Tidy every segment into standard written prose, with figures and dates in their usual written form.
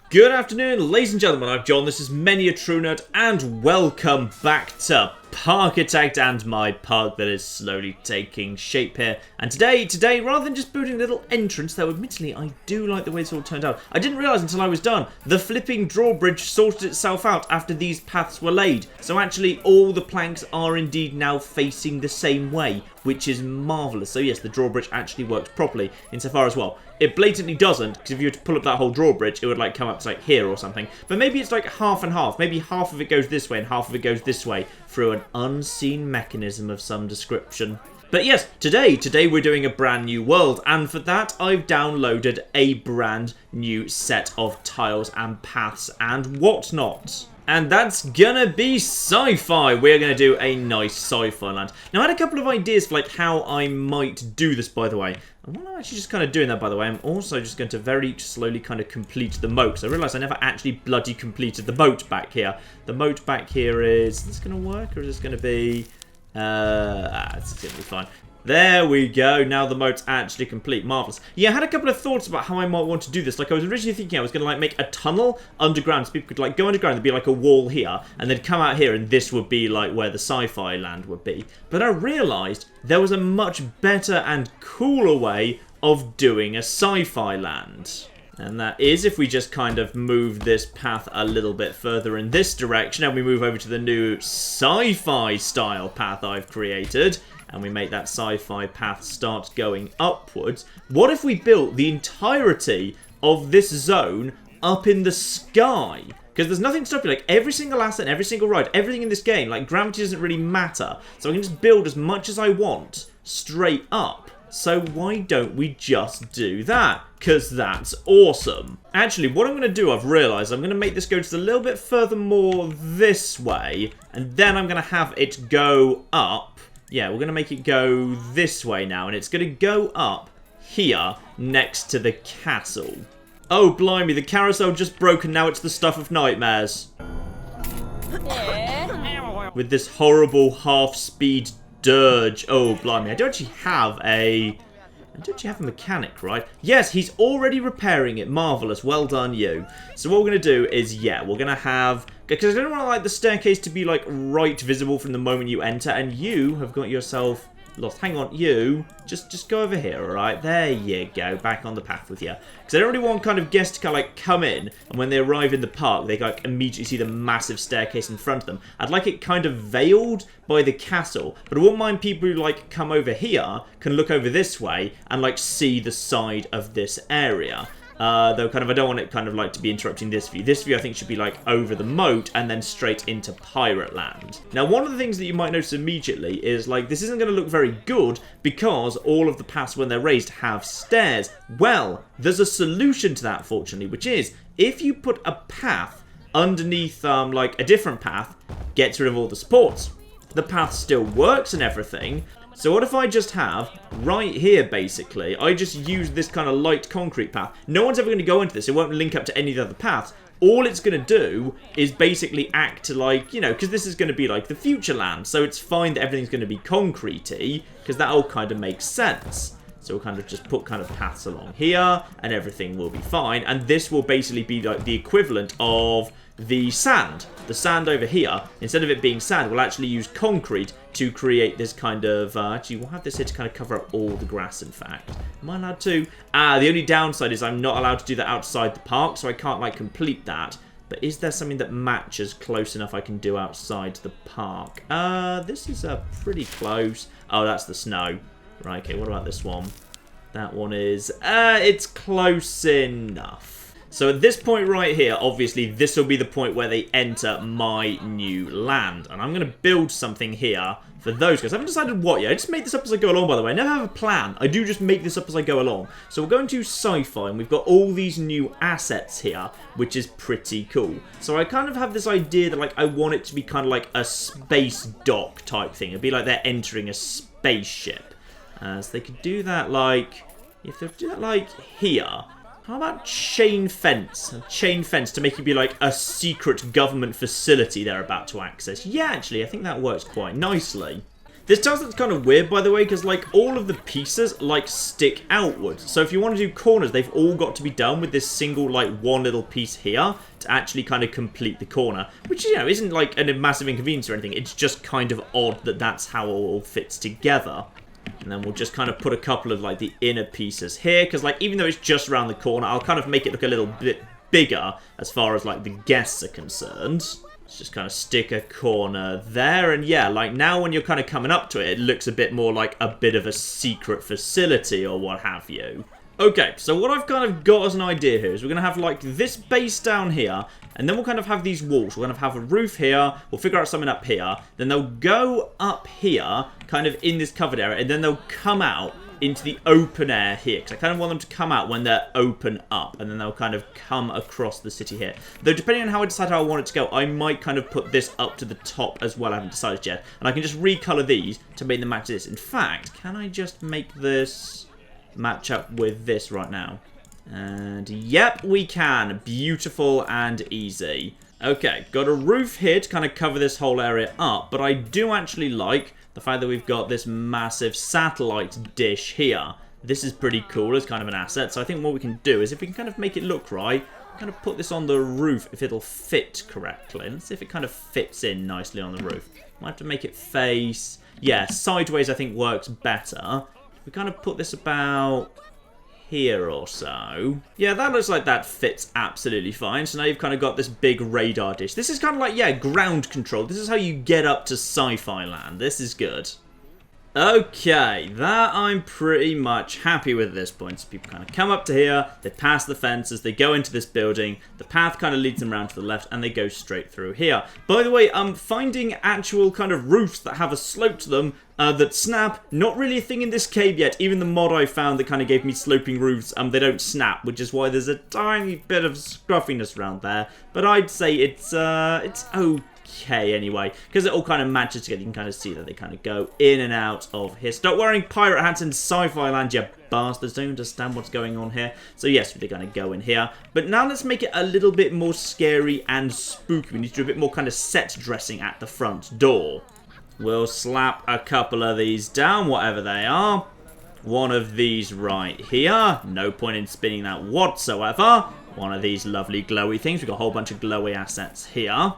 Good afternoon, ladies and gentlemen, I'm John, this is Many a True Nerd, and welcome back to Parkitect and my park that is slowly taking shape here. And today, rather than just building a little entrance, though admittedly I do like the way this all turned out, I didn't realise until I was done, the flipping drawbridge sorted itself out after these paths were laid. So actually all the planks are indeed now facing the same way, which is marvellous. So yes, the drawbridge actually works properly insofar as well. It blatantly doesn't, because if you were to pull up that whole drawbridge, it would like come up to like here or something. But maybe it's like half and half. Maybe half of it goes this way and half of it goes this way through an unseen mechanism of some description. But yes, today we're doing a brand new world, and for that I've downloaded a brand new set of tiles and paths and whatnot. And that's gonna be sci-fi. We're gonna do a nice sci-fi land. Now I had a couple of ideas for like how I might do this, by the way. And while I'm actually just kind of doing that, by the way, I'm also just going to very slowly kind of complete the moat. So I realised I never actually bloody completed the moat back here. The moat back here is this gonna work, or is this gonna be it's gonna be fine. There we go, now the moat's actually complete. Marvellous. Yeah, I had a couple of thoughts about how I might want to do this. Like, I was originally thinking I was going to, like, make a tunnel underground so people could, like, go underground. There'd be, like, a wall here, and they'd come out here, and this would be, like, where the sci-fi land would be. But I realised there was a much better and cooler way of doing a sci-fi land. And that is if we just kind of move this path a little bit further in this direction, and we move over to the new sci-fi style path I've created, and we make that sci-fi path start going upwards. What if we built the entirety of this zone up in the sky? Because there's nothing to stop you. Like, every single asset, every single ride, everything in this game, like, gravity doesn't really matter. So I can just build as much as I want straight up. So why don't we just do that? Because that's awesome. Actually, what I'm going to do, I've realised, I'm going to make this go just a little bit further more this way. And then I'm going to have it go up. Yeah, we're going to make it go this way now, and it's going to go up here next to the castle. Oh, blimey, the carousel just broke and now it's the stuff of nightmares. With this horrible half-speed dirge. Oh, blimey, I don't actually have a mechanic, right? Yes, he's already repairing it. Marvellous. Well done, you. So what we're going to do is, yeah, we're going to have... Because I don't want like the staircase to be like right visible from the moment you enter, and you have got yourself lost. Hang on, you just go over here, all right? There you go, back on the path with you. Because I don't really want kind of guests to kind of like come in, and when they arrive in the park, they like immediately see the massive staircase in front of them. I'd like it kind of veiled by the castle, but I wouldn't mind people who like come over here can look over this way and like see the side of this area. Though kind of I don't want it kind of like to be interrupting this view. This view I think should be like over the moat and then straight into Pirate Land. Now one of the things that you might notice immediately is like this isn't going to look very good because all of the paths when they're raised have stairs. Well, there's a solution to that fortunately, which is if you put a path underneath like a different path, gets rid of all the supports. The path still works and everything. So what if I just have, right here basically, I just use this kind of light concrete path. No one's ever going to go into this, it won't link up to any of the other paths. All it's going to do is basically act like, you know, because this is going to be like the future land. So it's fine that everything's going to be concrete-y, because that all kind of makes sense. So we'll kind of just put kind of paths along here, and everything will be fine. And this will basically be like the equivalent of the sand. The sand over here, instead of it being sand, we'll actually use concrete to create this kind of... actually, we'll have this here to kind of cover up all the grass, in fact. Am I allowed to? The only downside is I'm not allowed to do that outside the park, so I can't, like, complete that. But is there something that matches close enough I can do outside the park? This is pretty close. Oh, that's the snow. Right, okay, what about this one? That one is... it's close enough. So at this point right here, obviously, this will be the point where they enter my new land. And I'm going to build something here for those guys. I haven't decided what yet. I just make this up as I go along, by the way. I never have a plan. I do just make this up as I go along. So we're going to sci-fi, and we've got all these new assets here, which is pretty cool. So I kind of have this idea that, like, I want it to be kind of like a space dock type thing. It'd be like they're entering a spaceship. So they could do that, like... If they do that, like, here... How about chain fence? A chain fence to make it be like a secret government facility they're about to access. Yeah, actually, I think that works quite nicely. This does look kind of weird, by the way, because, like, all of the pieces, like, stick outwards. So if you want to do corners, they've all got to be done with this single, like, one little piece here to actually kind of complete the corner. Which, you know, isn't, like, a massive inconvenience or anything. It's just kind of odd that that's how it all fits together. And then we'll just kind of put a couple of, like, the inner pieces here. Because, like, even though it's just around the corner, I'll kind of make it look a little bit bigger as far as, like, the guests are concerned. Let's just kind of stick a corner there. And, yeah, like, now when you're kind of coming up to it, it looks a bit more like a bit of a secret facility or what have you. Okay, so what I've kind of got as an idea here is we're going to have, like, this base down here, and then we'll kind of have these walls. We're going to have a roof here, we'll figure out something up here, then they'll go up here, kind of in this covered area, and then they'll come out into the open air here, because I kind of want them to come out when they're open up, and then they'll kind of come across the city here. Though, depending on how I decide how I want it to go, I might kind of put this up to the top as well. I haven't decided yet, and I can just recolor these to make them match this. In fact, can I just make this match up with this right now? And yep, we can. Beautiful and easy. Okay, got a roof here to kind of cover this whole area up, but I do actually like the fact that we've got this massive satellite dish here. This is pretty cool as kind of an asset, so I think what we can do is if we can kind of make it look right, kind of put this on the roof if it'll fit correctly. Let's see if it kind of fits in nicely on the roof. Might have to make it face, yeah, sideways I think works better. We kind of put this about here or so. Yeah, that looks like that fits absolutely fine. So now you've kind of got this big radar dish. This is kind of like, yeah, ground control. This is how you get up to sci-fi land. This is good. Okay, that I'm pretty much happy with at this point. So people kind of come up to here, they pass the fences, they go into this building, the path kind of leads them around to the left, and they go straight through here. By the way, finding actual kind of roofs that have a slope to them that snap, not really a thing in this cave yet. Even the mod I found that kind of gave me sloping roofs, they don't snap, which is why there's a tiny bit of scruffiness around there. But I'd say it's okay anyway, because it all kind of matches together. You can kind of see that they kind of go in and out of here. Stop wearing pirate hats in sci-fi land, you bastards. Don't understand what's going on here. So yes, they're going to go in here. But now let's make it a little bit more scary and spooky. We need to do a bit more kind of set dressing at the front door. We'll slap a couple of these down, whatever they are. One of these right here. No point in spinning that whatsoever. One of these lovely glowy things. We've got a whole bunch of glowy assets here.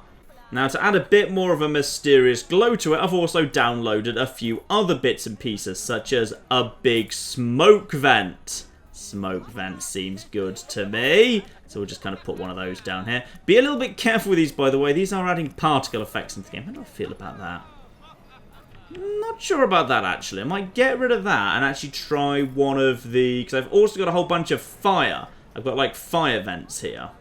Now, to add a bit more of a mysterious glow to it, I've also downloaded a few other bits and pieces, such as a big smoke vent. Smoke vent seems good to me. So we'll just kind of put one of those down here. Be a little bit careful with these, by the way. These are adding particle effects into the game. How do I feel about that? Not sure about that, actually. I might get rid of that and actually try one of the... because I've also got a whole bunch of fire. I've got, like, fire vents here.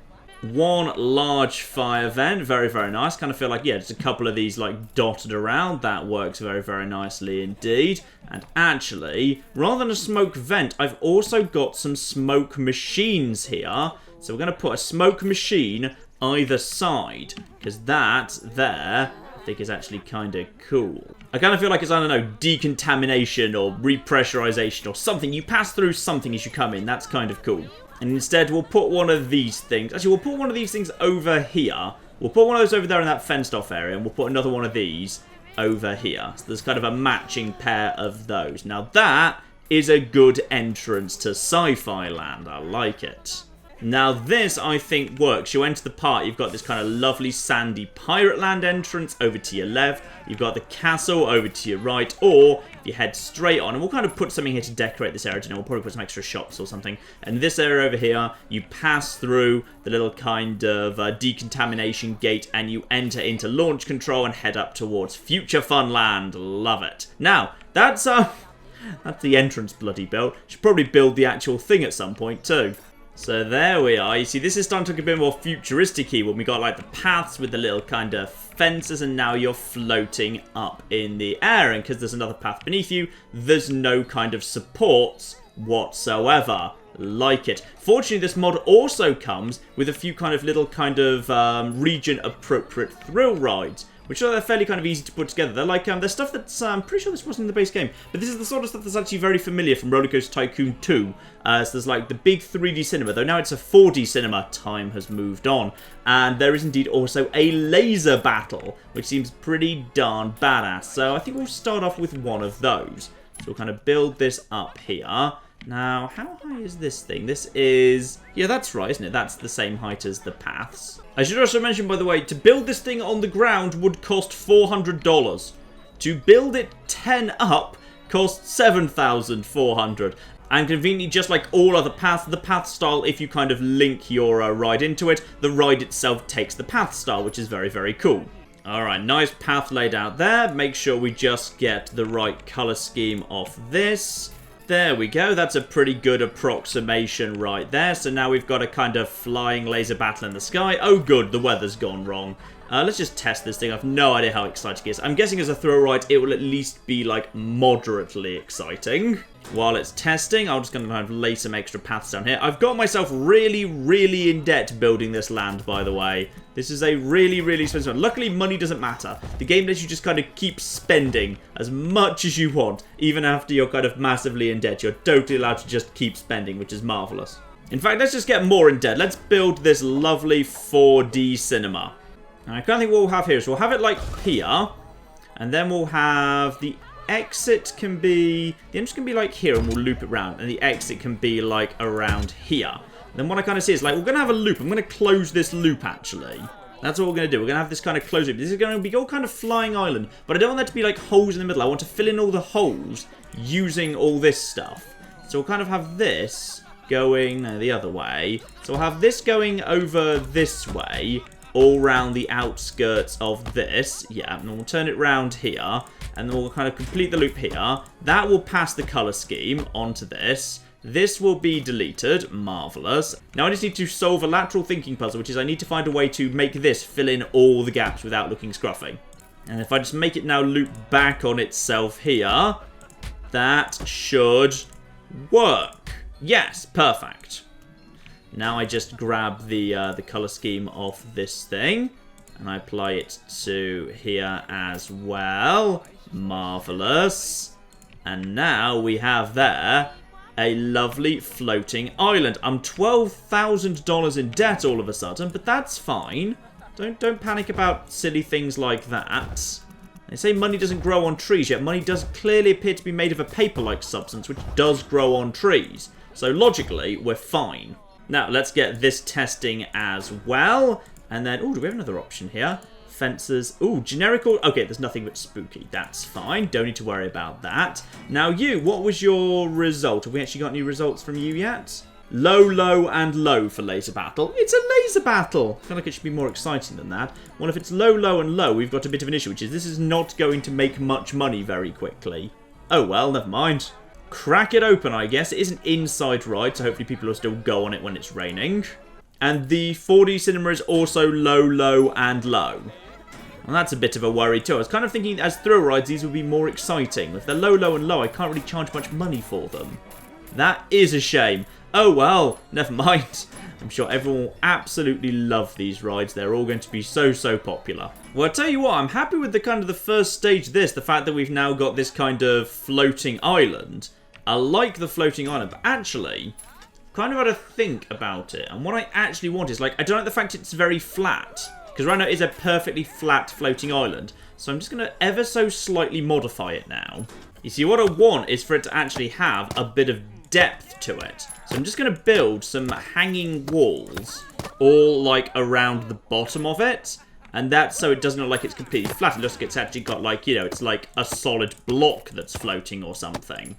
One large fire vent, very, very nice. Kind of feel like, yeah, just a couple of these, like, dotted around. That works very, very nicely indeed. And actually, rather than a smoke vent, I've also got some smoke machines here. So we're going to put a smoke machine either side, because that there, I think, is actually kind of cool. I kind of feel like it's, I don't know, decontamination or repressurization or something. You pass through something as you come in. That's kind of cool. And instead, we'll put one of these things. Actually, we'll put one of these things over here. We'll put one of those over there in that fenced-off area, and we'll put another one of these over here. So there's kind of a matching pair of those. Now, that is a good entrance to sci-fi land. I like it. Now, this, I think, works. You enter the part, you've got this kind of lovely sandy pirate land entrance over to your left. You've got the castle over to your right, or if you head straight on, and we'll kind of put something here to decorate this area. You know, we'll probably put some extra shops or something. And this area over here, you pass through the little kind of decontamination gate, and you enter into launch control and head up towards Future Fun Land. Love it. Now, that's the entrance bloody built. Should probably build the actual thing at some point too. So there we are. You see, this is starting to look a bit more futuristic-y when we got like the paths with the little kind of fences, and now you're floating up in the air. And because there's another path beneath you, there's no kind of supports whatsoever. Like it. Fortunately, this mod also comes with a few kind of little kind of region-appropriate thrill rides, which are fairly kind of easy to put together. They're like, they're stuff that's, I'm pretty sure this wasn't in the base game, but this is the sort of stuff that's actually very familiar from Rollercoaster Tycoon 2. So there's like the big 3D cinema, though now it's a 4D cinema. Time has moved on. And there is indeed also a laser battle, which seems pretty darn badass. So I think we'll start off with one of those. So we'll kind of build this up here. Now, how high is this thing? This is... yeah, that's right, isn't it? That's the same height as the paths. I should also mention, by the way, to build this thing on the ground would cost $400. To build it 10 up costs $7,400. And conveniently, just like all other paths, the path style, if you kind of link your ride into it, the ride itself takes the path style, which is very, very cool. Alright, nice path laid out there. Make sure we just get the right colour scheme of this. There we go, that's a pretty good approximation right there. So now we've got a kind of flying laser battle in the sky. Oh good, the weather's gone wrong. Let's just test this thing. I have no idea how exciting it is. I'm guessing as a thrill ride, it will at least be like moderately exciting. While it's testing, I'm just going to kind of lay some extra paths down here. I've got myself really, really in debt building this land, by the way. This is a really, really expensive one. Luckily, money doesn't matter. The game lets you just kind of keep spending as much as you want. Even after you're kind of massively in debt, you're totally allowed to just keep spending, which is marvellous. In fact, let's just get more in debt. Let's build this lovely 4D cinema. And I kind of think what we'll have here is we'll have it like here. And then we'll have the exit can be... the entrance can be like here and we'll loop it round. And the exit can be like around here. Then what I kind of see is like, we're going to have a loop. I'm going to close this loop, actually. That's what we're going to do. We're going to have this kind of closed loop. This is going to be all kind of flying island. But I don't want there to be like holes in the middle. I want to fill in all the holes using all this stuff. So we'll kind of have this going the other way. So we'll have this going over this way, all round the outskirts of this. Yeah, and then we'll turn it round here. And then we'll kind of complete the loop here. That will pass the colour scheme onto this. This will be deleted. Marvellous. Now I just need to solve a lateral thinking puzzle, which is I need to find a way to make this fill in all the gaps without looking scruffy. And if I just make it now loop back on itself here, that should work. Yes, perfect. Now I just grab the colour scheme of this thing, and I apply it to here as well. Marvellous. And now we have there a lovely floating island. I'm $12,000 in debt all of a sudden, but that's fine. Don't panic about silly things like that. They say money doesn't grow on trees, yet money does clearly appear to be made of a paper-like substance, which does grow on trees. So logically, we're fine. Now, let's get this testing as well. And then, oh, do we have another option here? Fences. Oh, generic. Okay, there's nothing but spooky. That's fine. Don't need to worry about that. Now, you, what was your result? Have we actually got any results from you yet? Low, low, and low for laser battle. It's a laser battle. I feel like it should be more exciting than that. Well, if it's low, low, and low, we've got a bit of an issue, which is this is not going to make much money very quickly. Oh, well, never mind. Crack it open, I guess. It is an inside ride, so hopefully people will still go on it when it's raining. And the 4D cinema is also low, low, and low. And that's a bit of a worry too. I was kind of thinking as thrill rides, these would be more exciting. If they're low, low, and low, I can't really charge much money for them. That is a shame. Oh well, never mind. I'm sure everyone will absolutely love these rides. They're all going to be so, so popular. Well, I tell you what, I'm happy with the kind of the first stage of this. The fact that we've now got this kind of floating island. I like the floating island, but actually, kind of had to think about it. And what I actually want is, like, I don't like the fact it's very flat. Because right now it is a perfectly flat floating island. So I'm just going to ever so slightly modify it now. You see, what I want is for it to actually have a bit of depth to it. So I'm just going to build some hanging walls all, like, around the bottom of it. And that's so it doesn't look like it's completely flat. It looks like it's actually got, like, you know, it's like a solid block that's floating or something.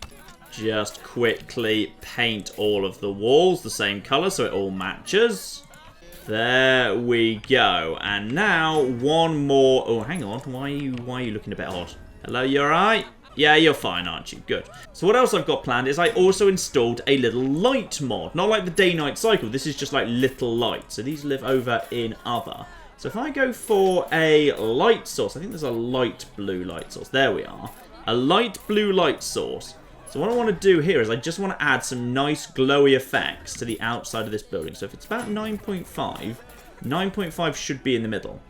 Just quickly paint all of the walls the same colour so it all matches. There we go. And now one more. Oh, hang on. Why are you looking a bit odd? Hello, you alright? Yeah, you're fine, aren't you? Good. So what else I've got planned is I also installed a little light mod. Not like the day-night cycle. This is just like little light. So these live over in other. So if I go for a light source, I think there's a light blue light source. There we are. A light blue light source. So what I want to do here is I just want to add some nice glowy effects to the outside of this building. So if it's about 9.5, 9.5 should be in the middle.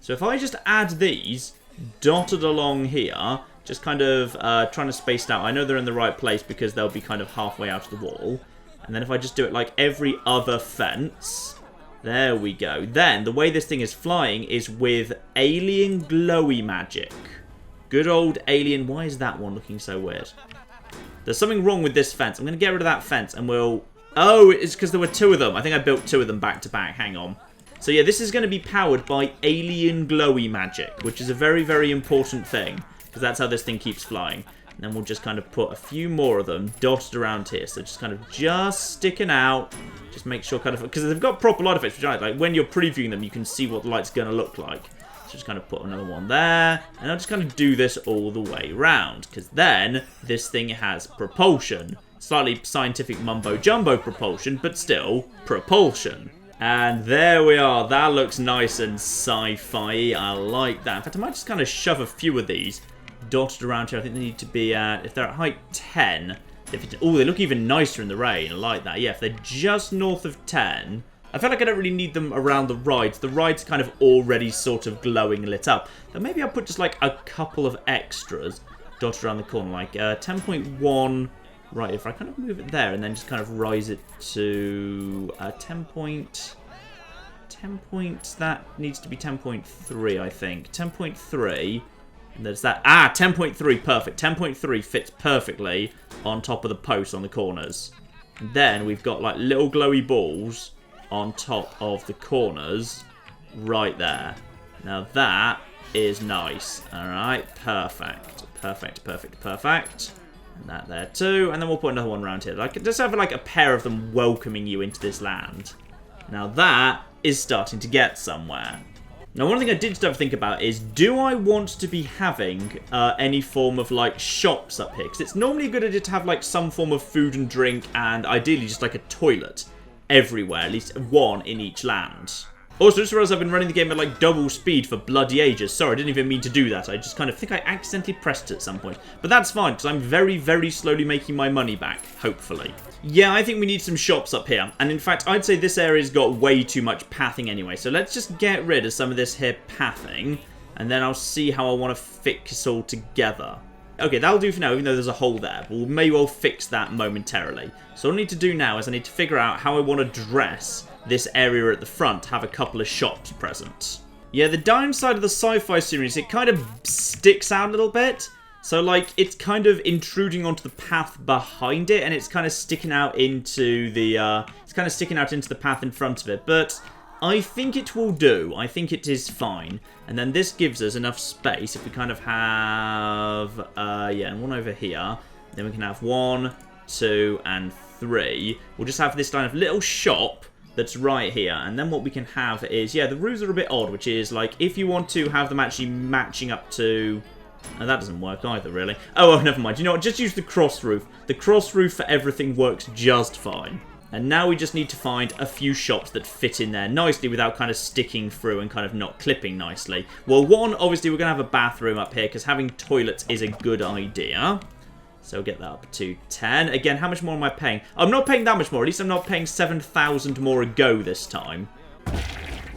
So if I just add these dotted along here, just kind of trying to space out. I know they're in the right place because they'll be kind of halfway out of the wall. And then if I just do it like every other fence, there we go. Then the way this thing is flying is with alien glowy magic. Good old alien. Why is that one looking so weird? There's something wrong with this fence. I'm going to get rid of that fence and we'll... Oh, it's because there were 2 of them. I think I built 2 of them back to back. Hang on. So yeah, this is going to be powered by alien glowy magic, which is a very, very important thing. Because that's how this thing keeps flying. And then we'll just kind of put a few more of them dotted around here. So just kind of sticking out. Just make sure kind of... Because they've got proper light effects, which I like. When you're previewing them, you can see what the light's going to look like. So just kind of put another one there. And I'll just kind of do this all the way around. Because then this thing has propulsion. Slightly scientific mumbo-jumbo propulsion, but still propulsion. And there we are. That looks nice and sci-fi. I like that. In fact, I might just kind of shove a few of these dotted around here. I think they need to be at, if they're at height 10. Oh, they look even nicer in the rain. I like that. Yeah, if they're just north of 10. I feel like I don't really need them around the rides. The ride's kind of already sort of glowing lit up. But maybe I'll put just like a couple of extras dotted around the corner. Like 10.1. Right, if I kind of move it there and then just kind of rise it to 10 point, that needs to be 10.3, I think. 10.3, and there's that. 10.3, perfect. 10.3 fits perfectly on top of the posts on the corners. And then we've got like little glowy balls on top of the corners right there. Now that is nice. All right, perfect. Perfect, perfect, perfect. And that there too, and then we'll put another one around here. Like, just have like a pair of them welcoming you into this land. Now that is starting to get somewhere. Now one thing I did start to think about is, do I want to be having any form of like shops up here? Because it's normally a good idea to have like some form of food and drink, and ideally just like a toilet everywhere, at least one in each land. Also, just realised I've been running the game at like double speed for bloody ages. Sorry, I didn't even mean to do that. I just kind of think I accidentally pressed it at some point. But that's fine, because I'm very, very slowly making my money back, hopefully. Yeah, I think we need some shops up here. And in fact, I'd say this area's got way too much pathing anyway. So let's just get rid of some of this here pathing. And then I'll see how I want to fix all together. Okay, that'll do for now, even though there's a hole there. But we may well fix that momentarily. So all I need to do now is I need to figure out how I want to dress this area at the front to have a couple of shops present. Yeah, the downside of the sci-fi series, it kind of sticks out a little bit. So, like, it's kind of intruding onto the path behind it, and it's kind of sticking out into the, path in front of it. But I think it will do. I think it is fine. And then this gives us enough space if we kind of have, and one over here. Then we can have 1, 2, and 3. We'll just have this kind of little shop that's right here. And then what we can have is, yeah, the roofs are a bit odd, which is, like, if you want to have them actually matching up to... Oh, that doesn't work either, really. Oh, never mind. You know what? Just use the cross roof. The cross roof for everything works just fine. And now we just need to find a few shops that fit in there nicely without kind of sticking through and kind of not clipping nicely. Well, one, obviously, we're going to have a bathroom up here because having toilets is a good idea. So get that up to 10. Again, how much more am I paying? I'm not paying that much more. At least I'm not paying 7,000 more a go this time.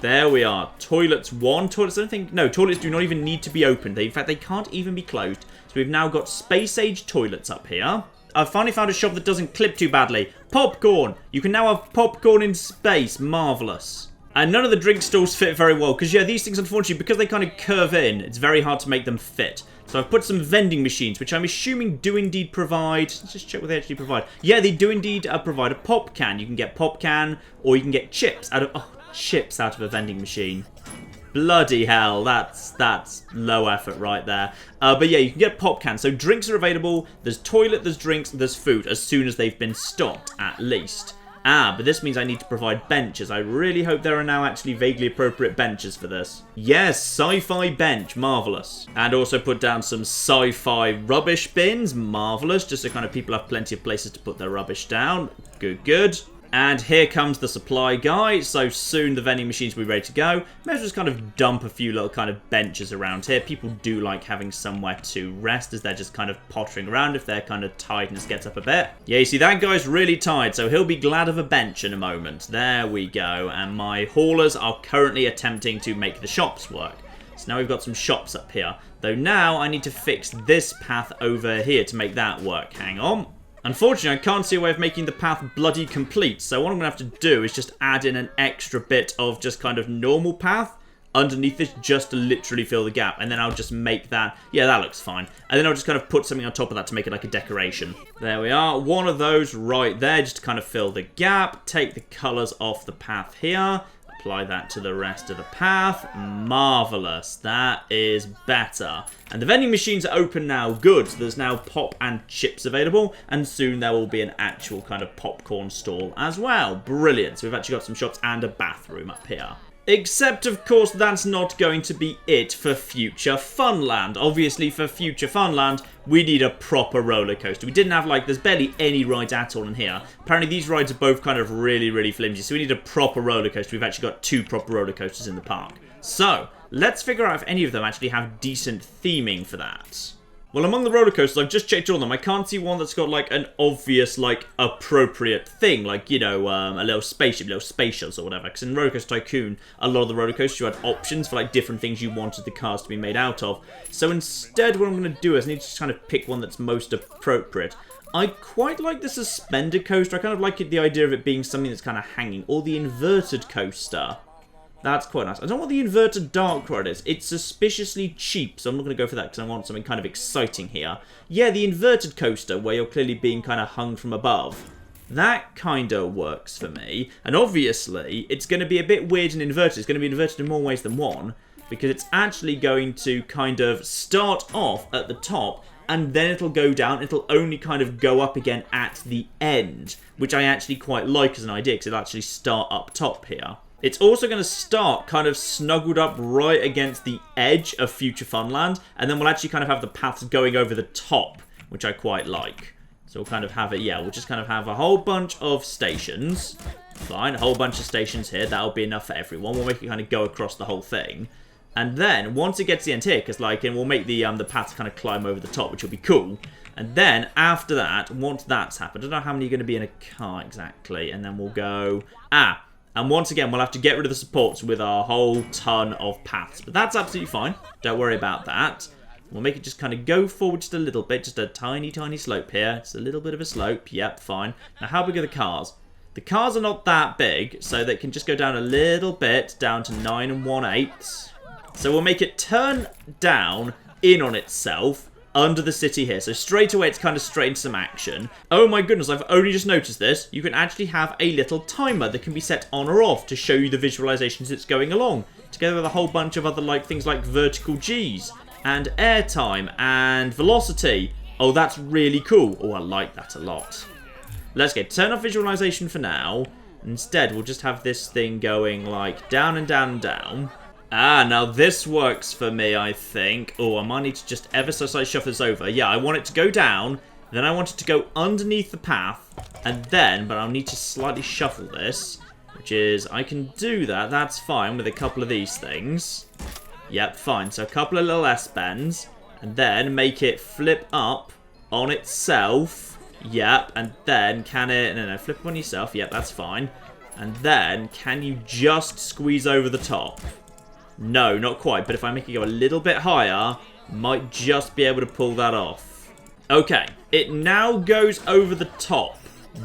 There we are. Toilets 1. Toilets, I don't think... No, toilets do not even need to be opened. In fact, they can't even be closed. So we've now got space-age toilets up here. I've finally found a shop that doesn't clip too badly. Popcorn. You can now have popcorn in space. Marvellous. And none of the drink stalls fit very well. Because, yeah, these things, unfortunately, because they kind of curve in, it's very hard to make them fit. So I've put some vending machines, which I'm assuming do indeed provide... Let's just check what they actually provide. Yeah, they do indeed provide a pop can. You can get pop can, or you can get chips out of... Oh, chips out of a vending machine. Bloody hell, that's low effort right there. But yeah, you can get pop cans. So drinks are available. There's toilet, there's drinks, there's food, as soon as they've been stocked, at least. But this means I need to provide benches. I really hope there are now actually vaguely appropriate benches for this. Yes, sci-fi bench, marvellous. And also put down some sci-fi rubbish bins, marvellous, just so kind of people have plenty of places to put their rubbish down. Good, good. And here comes the supply guy, so soon the vending machines will be ready to go. May as well just kind of dump a few little kind of benches around here. People do like having somewhere to rest as they're just kind of pottering around if their kind of tiredness gets up a bit. Yeah, you see, that guy's really tired, so he'll be glad of a bench in a moment. There we go, and my haulers are currently attempting to make the shops work. So now we've got some shops up here. Though now I need to fix this path over here to make that work. Hang on. Unfortunately, I can't see a way of making the path bloody complete, so what I'm going to have to do is just add in an extra bit of just kind of normal path underneath this just to literally fill the gap, and then I'll just make that, yeah, that looks fine. And then I'll just kind of put something on top of that to make it like a decoration. There we are, one of those right there, just to kind of fill the gap. Take the colours off the path here. Apply that to the rest of the path. Marvellous. That is better. And the vending machines are open now. Good. So there's now pop and chips available. And soon there will be an actual kind of popcorn stall as well. Brilliant. So we've actually got some shops and a bathroom up here. Except, of course, that's not going to be it for Future Funland. Obviously, for Future Funland, we need a proper roller coaster. We didn't have, like, there's barely any rides at all in here. Apparently, these rides are both kind of really, really flimsy, so we need a proper roller coaster. We've actually got 2 proper roller coasters in the park. So, let's figure out if any of them actually have decent theming for that. Well, among the roller coasters, I've just checked all of them. I can't see one that's got, like, an obvious, like, appropriate thing. Like, you know, a little spaceship, little space shuttles or whatever. Because in Roller Coaster Tycoon, a lot of the roller coasters, you had options for, like, different things you wanted the cars to be made out of. So instead, what I'm going to do is I need to just kind of pick one that's most appropriate. I quite like the suspended coaster. I kind of like the idea of it being something that's kind of hanging. Or the inverted coaster. That's quite nice. I don't know what the inverted dark ride is. It's suspiciously cheap, so I'm not going to go for that because I want something kind of exciting here. Yeah, the inverted coaster, where you're clearly being kind of hung from above. That kind of works for me. And obviously, it's going to be a bit weird and inverted. It's going to be inverted in more ways than one, because it's actually going to kind of start off at the top, and then it'll go down. It'll only kind of go up again at the end, which I actually quite like as an idea, because it'll actually start up top here. It's also going to start kind of snuggled up right against the edge of Future Funland, and then we'll actually kind of have the paths going over the top, which I quite like. So we'll kind of have it, yeah, we'll just kind of have a whole bunch of stations. Fine, a whole bunch of stations here. That'll be enough for everyone. We'll make it kind of go across the whole thing. And then, once it gets to the end here, because, like, and we'll make the paths kind of climb over the top, which will be cool. And then, after that, once that's happened, I don't know how many are going to be in a car exactly, and then we'll go... And once again, we'll have to get rid of the supports with our whole ton of paths. But that's absolutely fine. Don't worry about that. We'll make it just kind of go forward just a little bit. Just a tiny, tiny slope here. Just a little bit of a slope. Yep, fine. Now, how big are the cars? The cars are not that big, so they can just go down a little bit, down to 9 1/8. So we'll make it turn down in on itself under the city here. So straight away, it's kind of straight into some action. Oh my goodness, I've only just noticed this. You can actually have a little timer that can be set on or off to show you the visualizations it's going along, together with a whole bunch of other things like vertical Gs and airtime and velocity. Oh, that's really cool. Oh, I like that a lot. Let's turn off visualization for now. Instead, we'll just have this thing going like down and down and down. Now this works for me, I think. Oh, I might need to just ever so slightly shuffle this over. Yeah, I want it to go down, then I want it to go underneath the path, and then, but I'll need to slightly shuffle this, which is, I can do that, that's fine, with a couple of these things. Yep, fine, so a couple of little S-bends, and then make it flip up on itself. Yep, and then can it, no, flip up on yourself, yep, that's fine. And then, can you just squeeze over the top? No, not quite, but if I make it go a little bit higher, might just be able to pull that off. Okay, it now goes over the top.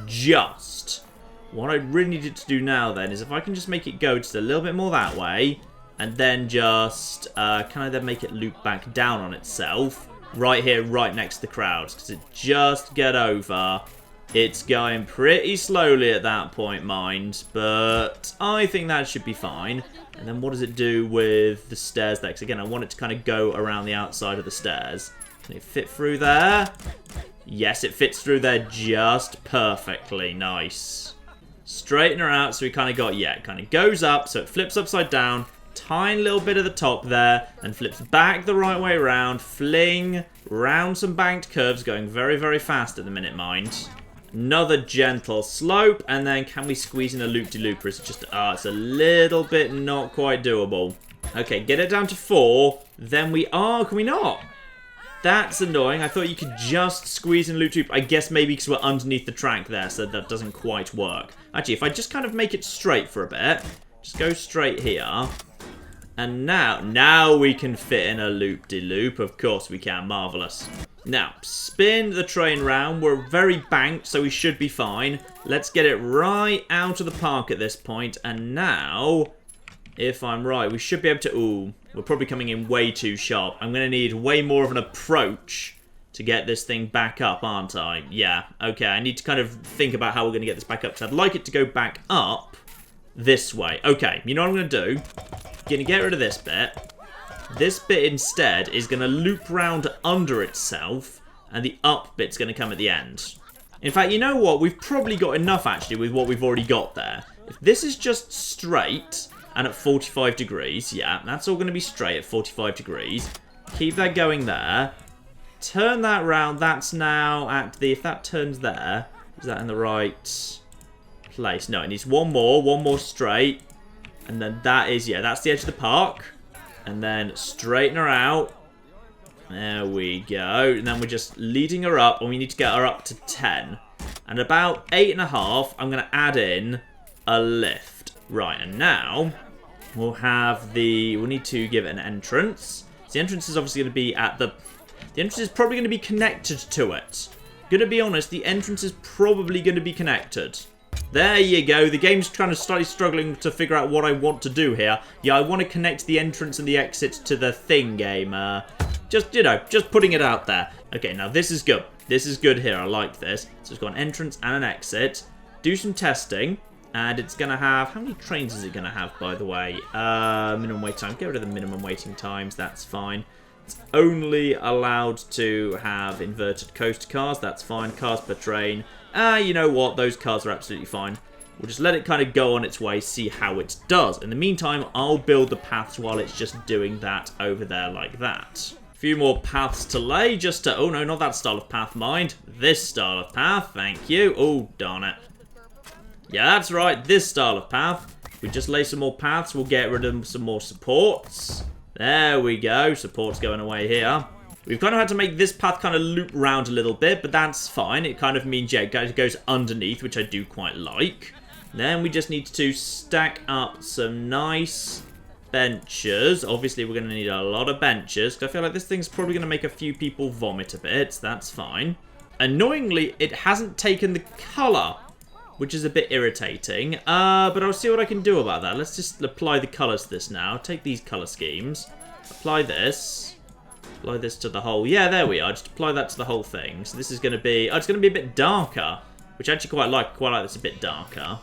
Just. What I really need it to do now then is if I can just make it go just a little bit more that way, and then just, can I then make it loop back down on itself? Right here, right next to the crowds, because it just get over. It's going pretty slowly at that point, mind, but I think that should be fine. And then what does it do with the stairs there? Because again, I want it to kind of go around the outside of the stairs. Can it fit through there? Yes, it fits through there just perfectly. Nice. Straighten her out, so we kind of got, yeah, it kind of goes up, so it flips upside down. Tiny little bit of the top there, and flips back the right way around. Fling round some banked curves, going very, very fast at the minute, mind. Another gentle slope, and then can we squeeze in a loop-de-loop? Or is it just, it's a little bit not quite doable. Okay, get it down to 4. Then we are, can we not? That's annoying. I thought you could just squeeze in a loop-de-loop. I guess maybe because we're underneath the track there, so that doesn't quite work. Actually, if I just kind of make it straight for a bit, just go straight here. And now we can fit in a loop-de-loop. Of course we can. Marvellous. Now, spin the train round. We're very banked, so we should be fine. Let's get it right out of the park at this point. And now, if I'm right, we should be able to... Ooh, we're probably coming in way too sharp. I'm going to need way more of an approach to get this thing back up, aren't I? Yeah, okay. I need to kind of think about how we're going to get this back up. So I'd like it to go back up this way. Okay, you know what I'm going to do? Going to get rid of this bit. This bit instead is going to loop round under itself, and the up bit's going to come at the end. In fact, you know what? We've probably got enough, actually, with what we've already got there. If this is just straight and at 45 degrees, yeah, that's all going to be straight at 45 degrees. Keep that going there. Turn that round. That's now at the... If that turns there, is that in the right place? No, it needs one more straight. And then that is, yeah, that's the edge of the park. And then straighten her out. There we go. And then we're just leading her up. And we need to get her up to 10. And about 8.5, I'm going to add in a lift. Right, and now we'll have the... We'll need to give it an entrance. So the entrance is obviously going to be at the... The entrance is probably going to be connected to it. Gonna be honest, the entrance is probably going to be connected. There you go. The game's kind of slightly struggling to figure out what I want to do here. Yeah, I want to connect the entrance and the exit to the thing game. Just, you know, just putting it out there. Okay, now this is good. This is good here. I like this. So it's got an entrance and an exit. Do some testing. And it's going to have... How many trains is it going to have, by the way? Minimum wait time. Get rid of the minimum waiting times. That's fine. It's only allowed to have inverted coaster cars. That's fine. Cars per train. You know what? Those cars are absolutely fine. We'll just let it kind of go on its way, see how it does. In the meantime, I'll build the paths while it's just doing that over there like that. A few more paths to lay, just to... Oh, no, not that style of path, mind. This style of path, thank you. Oh, darn it. Yeah, that's right, this style of path. If we just lay some more paths, we'll get rid of some more supports. There we go. Support's going away here. We've kind of had to make this path kind of loop round a little bit, but that's fine. It kind of means, yeah, it goes underneath, which I do quite like. Then we just need to stack up some nice benches. Obviously, we're going to need a lot of benches, because I feel like this thing's probably going to make a few people vomit a bit. That's fine. Annoyingly, it hasn't taken the colour, which is a bit irritating. But I'll see what I can do about that. Let's just apply the colours to this now. Take these colour schemes. Apply this. Apply this to the whole... Yeah, there we are. Just apply that to the whole thing. So this is going to be... Oh, it's going to be a bit darker, which I actually quite like. Quite like this a bit darker.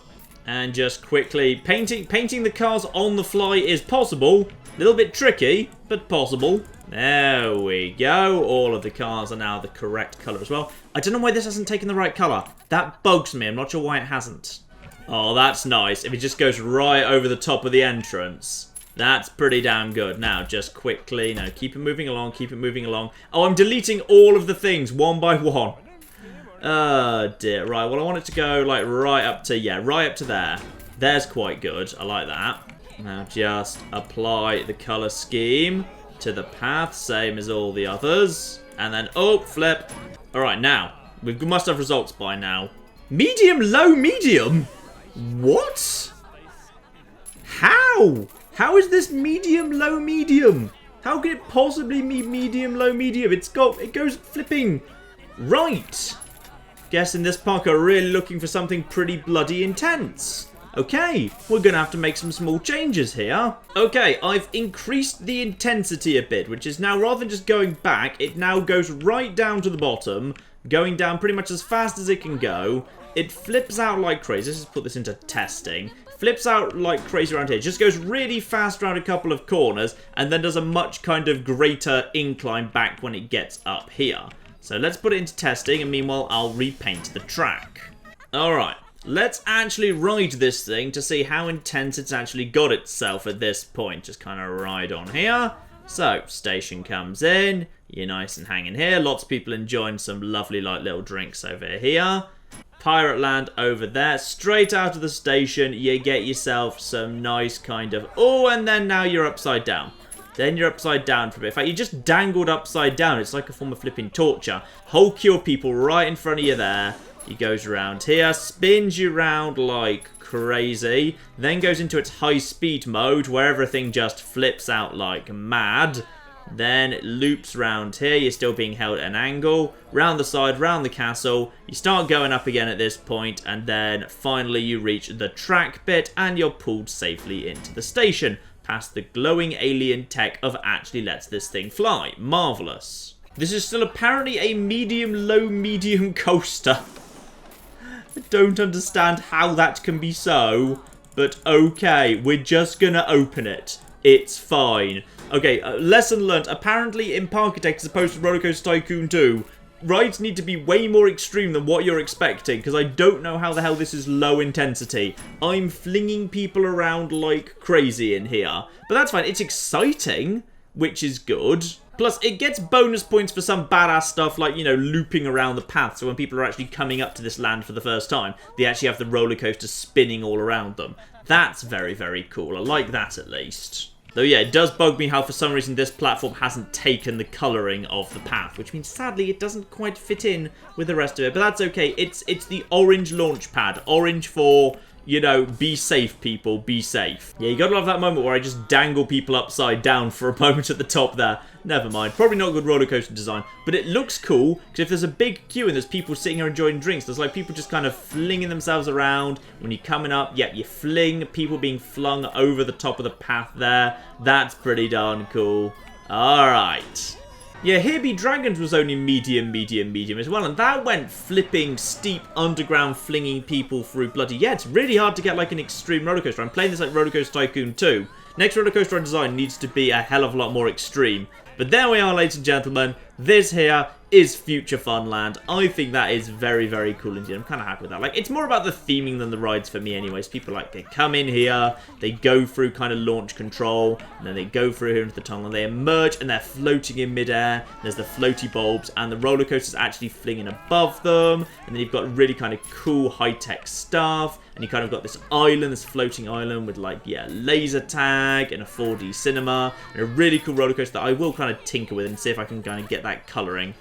And just quickly... Painting the cars on the fly is possible. A little bit tricky, but possible. There we go. All of the cars are now the correct colour as well. I don't know why this hasn't taken the right colour. That bugs me. I'm not sure why it hasn't. Oh, that's nice. If it just goes right over the top of the entrance. That's pretty damn good. Now, just quickly. No, keep it moving along. Keep it moving along. Oh, I'm deleting all of the things one by one. Oh, dear. Right, well, I want it to go, like, right up to... Yeah, right up to there. There's quite good. I like that. Now, just apply the colour scheme to the path, same as all the others. And then, oh, flip. Alright, now, we must have results by now. Medium, low, medium? What? How? How is this medium, low, medium? How can it possibly be medium, low, medium? It goes flipping right. Guessing this park are really looking for something pretty bloody intense. Okay, we're going to have to make some small changes here. Okay, I've increased the intensity a bit, which is now, rather than just going back, it now goes right down to the bottom, going down pretty much as fast as it can go. It flips out like crazy. Let's just put this into testing. Flips out like crazy around here. Just goes really fast around a couple of corners, and then does a much kind of greater incline back when it gets up here. So let's put it into testing, and meanwhile, I'll repaint the track. Alright. Let's actually ride this thing to see how intense it's actually got itself at this point. Just kind of ride on here. So, station comes in. You're nice and hanging here. Lots of people enjoying some lovely like little drinks over here. Pirate Land over there. Straight out of the station, you get yourself some nice kind of... Oh, and then now you're upside down. Then you're upside down for a bit. In fact, you just dangled upside down. It's like a form of flipping torture. Whole queue of people right in front of you there. He goes around here, spins you around like crazy, then goes into its high speed mode where everything just flips out like mad. Then it loops round here, you're still being held at an angle, round the side, round the castle, you start going up again at this point, and then finally you reach the track bit and you're pulled safely into the station, past the glowing alien tech of actually lets this thing fly. Marvellous. This is still apparently a medium, low, medium coaster. I don't understand how that can be so, but okay, we're just gonna open it. It's fine. Okay, lesson learnt. Apparently in Parkitect, as opposed to Rollercoaster Tycoon 2, rides need to be way more extreme than what you're expecting, because I don't know how the hell this is low intensity. I'm flinging people around like crazy in here. But that's fine. It's exciting, which is good. Plus, it gets bonus points for some badass stuff like, you know, looping around the path. So when people are actually coming up to this land for the first time, they actually have the roller coaster spinning all around them. That's very, very cool. I like that at least. Though, yeah, it does bug me how for some reason this platform hasn't taken the colouring of the path, which means sadly it doesn't quite fit in with the rest of it. But that's okay. It's the orange launch pad. Orange for, you know, be safe, people. Be safe. Yeah, you gotta love that moment where I just dangle people upside down for a moment at the top there. Never mind. Probably not good roller coaster design, but it looks cool because if there's a big queue and there's people sitting here enjoying drinks, there's like people just kind of flinging themselves around. When you're coming up, yeah, you fling, people being flung over the top of the path there. That's pretty darn cool. Alright. Yeah, Here Be Dragons was only medium as well, and that went flipping, steep, underground, flinging people through bloody... Yeah, it's really hard to get like an extreme roller coaster. I'm playing this like Rollercoaster Tycoon 2. Next roller coaster I design needs to be a hell of a lot more extreme. But there we are, ladies and gentlemen. This here is Future Funland. I think that is very, very cool indeed. I'm kind of happy with that. Like, it's more about the theming than the rides for me anyways. People, like, they come in here, they go through kind of launch control, and then they go through here into the tunnel, and they emerge, and they're floating in midair. There's the floaty bulbs, and the roller coaster's actually flinging above them, and then you've got really kind of cool high-tech stuff, and you kind of got this island, this floating island with, like, yeah, laser tag, and a 4D cinema, and a really cool roller coaster that I will kind of tinker with and see if I can kind of get that colouring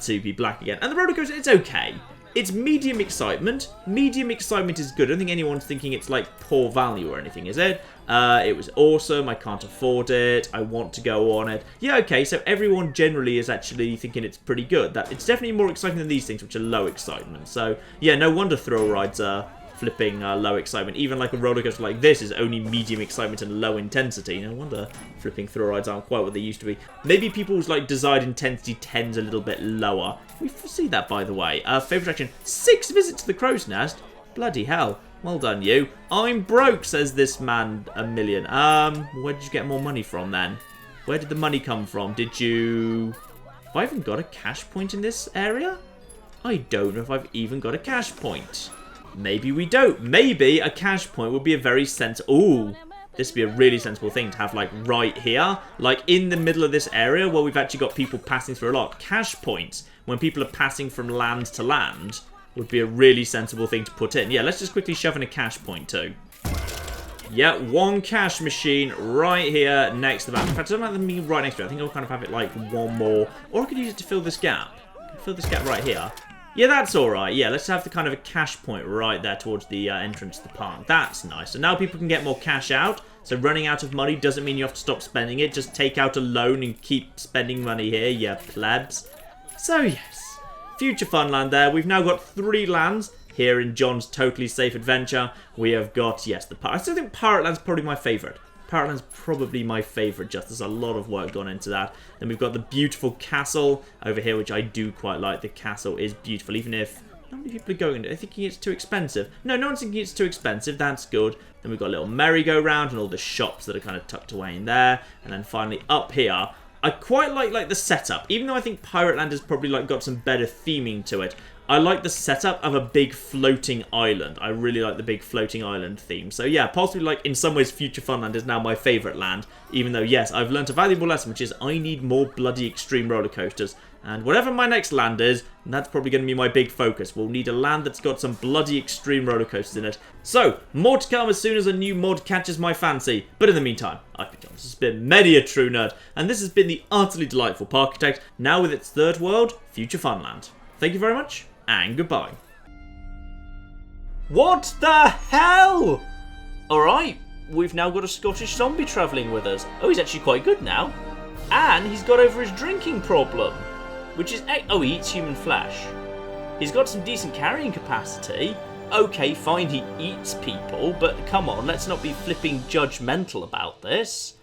to be black again. And the roller coaster, it's okay. It's medium excitement. Medium excitement is good. I don't think anyone's thinking it's like poor value or anything, is it? It was awesome. I can't afford it. I want to go on it. Yeah, okay, so everyone generally is actually thinking it's pretty good. That it's definitely more exciting than these things, which are low excitement. So, yeah, no wonder thrill rides are flipping low excitement. Even like a roller coaster like this is only medium excitement and low intensity. No wonder flipping thrill rides aren't quite what they used to be. Maybe people's like desired intensity tends a little bit lower. We see that, by the way. Favourite attraction, 6 visits to the Crow's Nest. Bloody hell. Well done, you. I'm broke, says this man a million. Where did you get more money from then? Where did the money come from? Did you... Have I even got a cash point in this area? I don't know if I've even got a cash point. Maybe we don't. Maybe a cash point would be a very sensible... Ooh, this would be a really sensible thing to have, like, right here. Like, in the middle of this area where we've actually got people passing through a lot. Cash points, when people are passing from land to land, would be a really sensible thing to put in. Yeah, let's just quickly shove in a cash point, too. Yeah, 1 cash machine right here next to the map. In fact, I don't like them being right next to it. I think I'll kind of have it, like, 1 more. Or I could use it to fill this gap. Fill this gap right here. Yeah, that's alright. Yeah, let's have the kind of a cash point right there towards the entrance to the park. That's nice. So now people can get more cash out. So running out of money doesn't mean you have to stop spending it. Just take out a loan and keep spending money here, you plebs. So, yes. Future Funland there. We've now got 3 lands here in John's Totally Safe Adventure. We have got, yes, the park. I still think Pirate Land's probably my favourite. Pirate Land's probably my favourite, just there's a lot of work gone into that. Then we've got the beautiful castle over here, which I do quite like. The castle is beautiful, even if not many people are going into it. They're thinking it's too expensive. No, no one's thinking it's too expensive. That's good. Then we've got a little merry-go-round and all the shops that are kind of tucked away in there. And then finally up here, I quite like the setup. Even though I think Pirate Land has probably like got some better theming to it, I like the setup of a big floating island. I really like the big floating island theme. So yeah, possibly like in some ways Future Funland is now my favourite land. Even though, yes, I've learnt a valuable lesson, which is I need more bloody extreme roller coasters. And whatever my next land is, that's probably going to be my big focus. We'll need a land that's got some bloody extreme roller coasters in it. So, more to come as soon as a new mod catches my fancy. But in the meantime, I've been John. This has been many a true nerd. And this has been the utterly delightful Parkitect, now with its 3rd world, Future Funland. Thank you very much, and goodbye. What the hell? Alright, we've now got a Scottish zombie travelling with us. Oh, he's actually quite good now. And he's got over his drinking problem. Which is... Oh, he eats human flesh. He's got some decent carrying capacity. Okay, fine, he eats people. But come on, let's not be flipping judgmental about this.